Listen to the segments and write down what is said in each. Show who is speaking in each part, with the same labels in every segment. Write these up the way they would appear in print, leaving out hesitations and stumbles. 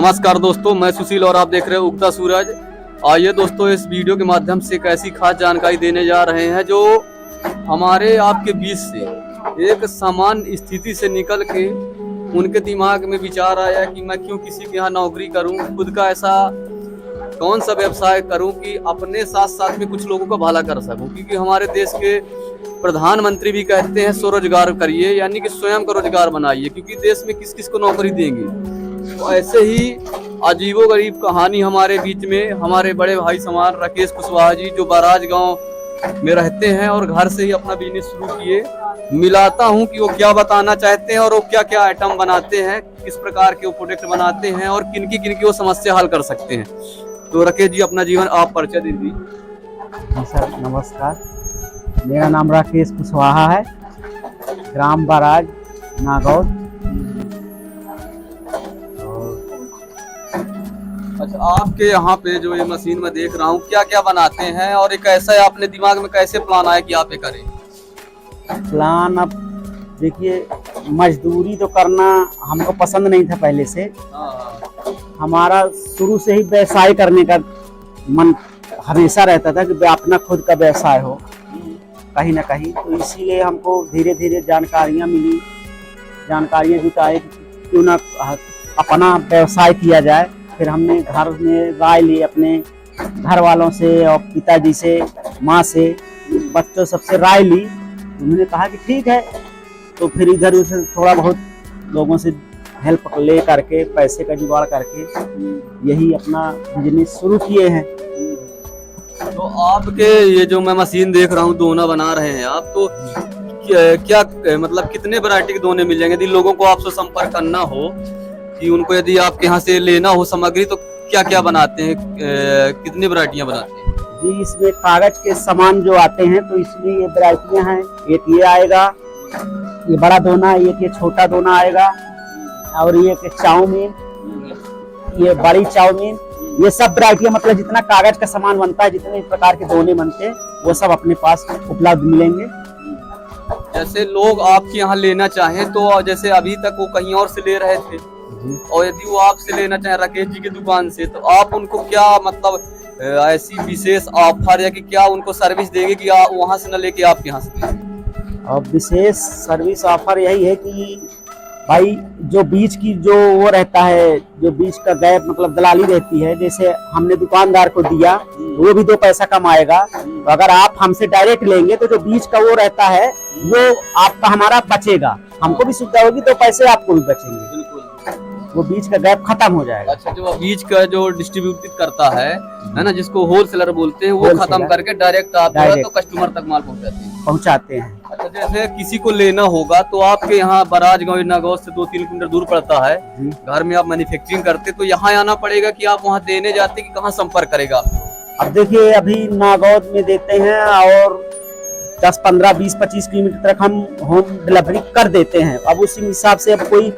Speaker 1: नमस्कार दोस्तों, मैं सुशील और आप देख रहे हैं उगता सूरज। आइए दोस्तों, इस वीडियो के माध्यम से एक ऐसी खास जानकारी देने जा रहे हैं जो हमारे आपके बीच से एक सामान्य स्थिति से निकल के उनके दिमाग में विचार आया कि मैं क्यों किसी के यहाँ नौकरी करूं, खुद का ऐसा कौन सा व्यवसाय करूं कि अपने साथ साथ में कुछ लोगों का भला कर सकूं। क्योंकि हमारे देश के प्रधानमंत्री भी कहते हैं स्वरोजगार करिए, यानी कि स्वयं का रोजगार बनाइए, क्योंकि देश में किस किस को नौकरी देंगे। तो ऐसे ही अजीबो गरीब कहानी हमारे बीच में हमारे बड़े भाई समान राकेश कुशवाहा जी, जो बराज गांव में रहते हैं और घर से ही अपना बिजनेस शुरू किए, मिलाता हूं कि वो क्या बताना चाहते हैं और वो क्या क्या आइटम बनाते हैं, किस प्रकार के वो प्रोडक्ट बनाते हैं और किनकी वो समस्या हल कर सकते हैं। तो राकेश जी, अपना जीवन आप परिचय दीजिए।
Speaker 2: सर नमस्कार, मेरा नाम राकेश कुशवाहा है, ग्राम बराज नागौर।
Speaker 1: अच्छा, आपके यहाँ पे जो ये मशीन में देख रहा हूँ, क्या क्या बनाते हैं और एक ऐसा है आपने दिमाग में कैसे प्लान आया कि आप ये करें?
Speaker 2: प्लान अब देखिए, मजदूरी तो करना हमको पसंद नहीं था पहले से। हमारा शुरू से ही व्यवसाय करने का मन हमेशा रहता था कि अपना खुद का व्यवसाय हो कहीं ना कहीं। तो इसीलिए हमको धीरे धीरे जानकारियाँ मिली, जानकारियाँ जुटाए क्यों ना अपना व्यवसाय किया जाए। फिर हमने घर में राय ली, अपने घर वालों से और पिताजी से, माँ से, बच्चों सबसे राय ली। उन्होंने कहा कि ठीक है। तो फिर इधर उधर थोड़ा बहुत लोगों से हेल्प ले करके, पैसे का जुगाड़ करके यही अपना बिजनेस शुरू किए हैं।
Speaker 1: तो आपके ये जो मैं मशीन देख रहा हूँ, दोना बना रहे हैं आप, तो क्या मतलब कितने वैरायटी के दोने मिल जाएंगे? यदि लोगों को आपसे संपर्क करना हो कि उनको यदि आपके यहाँ से लेना हो सामग्री, तो क्या क्या बनाते हैं, कितनी वैरायटियाँ बनाते हैं?
Speaker 2: जी, इसमें कागज के सामान जो आते हैं तो इसमें ये वैरायटियाँ हैं। एक ये आएगा, ये बड़ा दोना, एक ये छोटा दोना आएगा, और ये चाउमीन, ये बड़ी चाउमीन, ये सब वैरायटियाँ, मतलब जितना कागज का सामान बनता है, जितने प्रकार के दोने बनते हैं, वो सब अपने पास उपलब्ध मिलेंगे।
Speaker 1: जैसे लोग आपके यहाँ लेना चाहें तो जैसे अभी तक वो कहीं और से ले रहे थे, और यदि वो आपसे लेना चाहे राकेश जी की दुकान से, तो आप उनको क्या मतलब ऐसी विशेष ऑफर या कि क्या उनको सर्विस देंगे कि आप वहाँ से न लेके आपके यहाँ से?
Speaker 2: और विशेष सर्विस ऑफर यही है कि भाई जो बीच की जो वो रहता है, जो बीच का गैप मतलब दलाली रहती है, जैसे हमने दुकानदार को दिया तो वो भी 2 पैसा कमाएगा। तो अगर आप हमसे डायरेक्ट लेंगे तो जो बीच का वो रहता है वो आपका हमारा बचेगा, हमको भी सुविधा होगी, 2 पैसे आपको भी बचेंगे, वो बीच का गैप खत्म हो जाएगा।
Speaker 1: अच्छा, जो बीच का जो डिस्ट्रीब्यूट करता है ना, जिसको होलसेलर बोलते हैं, वो खत्म करके डायरेक्ट आप तो कस्टमर तक माल पहुंचाते हैं। अच्छा, जैसे किसी को लेना होगा तो आपके यहाँ बराज गाँव नागौर से 2-3 किलोमीटर दूर पड़ता है, घर में आप मैन्युफैक्चरिंग करते, तो यहाँ आना पड़ेगा कि आप वहाँ देने जाते कि कहाँ संपर्क करेगा?
Speaker 2: अब देखिए, अभी नागौर में देते हैं और 10, 15, 20, 25 किलोमीटर तक हम होम डिलीवरी कर देते हैं। अब उसी हिसाब से अब कोई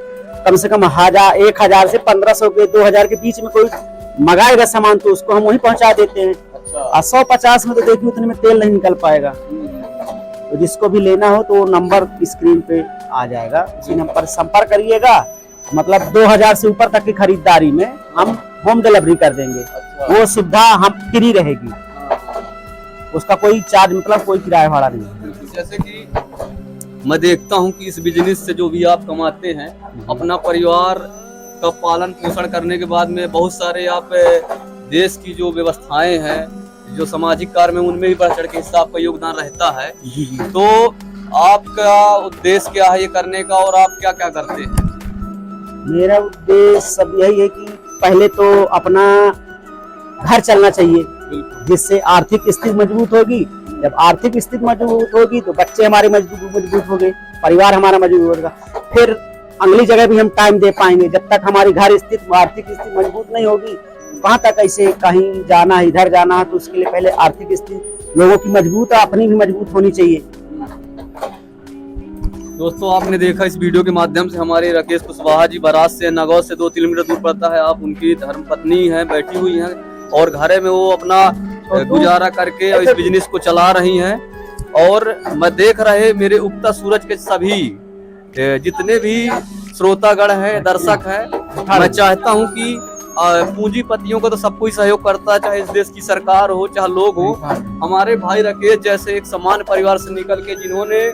Speaker 2: कम से कम 1000 से 1500 के 2000 के बीच में कोई मंगाएगा सामान तो उसको हम वहीं पहुंचा देते हैं। और 150 में तो देखिए उतने में तेल नहीं निकल पाएगा। तो जिसको भी लेना हो तो वो नंबर स्क्रीन पे आ जाएगा, उसी नंबर पर संपर्क करिएगा। मतलब 2000 से ऊपर तक की खरीदारी में हम होम डिलीवरी कर देंगे। वो सुविधा हम फ्री रहेगी, उसका कोई चार्ज मतलब कोई किराया भाड़ा नहीं है।
Speaker 1: जैसे कि मैं देखता हूं कि इस बिजनेस से जो भी आप कमाते हैं, अपना परिवार का पालन पोषण करने के बाद में बहुत सारे आप देश की जो व्यवस्थाएं हैं, जो सामाजिक कार्य में, उनमें भी बढ़ चढ़ के हिस्सा आपका योगदान रहता है। तो आपका उद्देश्य क्या है ये करने का और आप क्या क्या करते हैं?
Speaker 2: मेरा उद्देश्य सब यही है कि पहले तो अपना घर चलना चाहिए, जिससे आर्थिक स्थिति मजबूत होगी। जब आर्थिक स्थिति मजबूत होगी तो बच्चे हमारे मजबूत हो गए, परिवार हमारा मजबूत होगा, फिर अगली जगह भी हम टाइम दे पाएंगे। जब तक हमारी घर स्थिति आर्थिक स्थिति मजबूत नहीं होगी, वहां तक ऐसे कहीं जाना है, इधर जाना है, तो उसके लिए पहले आर्थिक स्थिति लोगों की मजबूत है, अपनी भी मजबूत होनी चाहिए।
Speaker 1: दोस्तों, आपने देखा इस वीडियो के माध्यम से हमारे राकेश कुशवाहा जी बराज से नागौर से 2 किलोमीटर दूर पड़ता है। आप उनकी धर्मपत्नी है, बैठी हुई हैं और घरे में वो अपना गुजारा करके इस बिजनेस को चला रही हैं। और मैं देख रहे मेरे उगता सूरज के सभी जितने भी श्रोतागण है, दर्शक है, मैं चाहता हूं कि पूंजीपतियों का तो सब कोई सहयोग करता है, चाहे इस देश की सरकार हो चाहे लोग हो। हमारे भाई राकेश जैसे एक सामान्य परिवार से निकल के जिन्होंने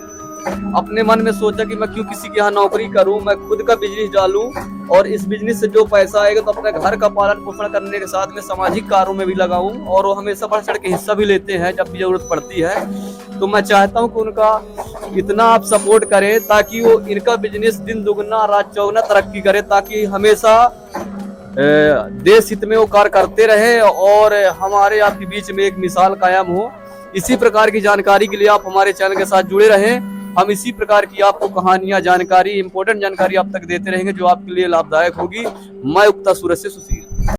Speaker 1: अपने मन में सोचा कि मैं क्यों किसी के यहाँ नौकरी करूं, मैं खुद का बिजनेस डालूं और इस बिजनेस से जो पैसा आएगा तो अपने घर का पालन पोषण करने के साथ में सामाजिक कार्यों में भी लगाऊं। और वो हमेशा बढ़ चढ़ के हिस्सा भी लेते हैं जब भी जरूरत पड़ती है। तो मैं चाहता हूं कि उनका इतना आप सपोर्ट करें ताकि वो इनका बिजनेस दिन दुगना रात चौगुना तरक्की करे, ताकि हमेशा देश हित में वो कार्य करते रहे और हमारे आपके बीच में एक मिसाल कायम हो। इसी प्रकार की जानकारी के लिए आप हमारे चैनल के साथ जुड़े रहें। हम इसी प्रकार की आपको कहानियां, जानकारी, इंपॉर्टेंट जानकारी आप तक देते रहेंगे जो आपके लिए लाभदायक होगी। मैं उगता सूरज से सुशील।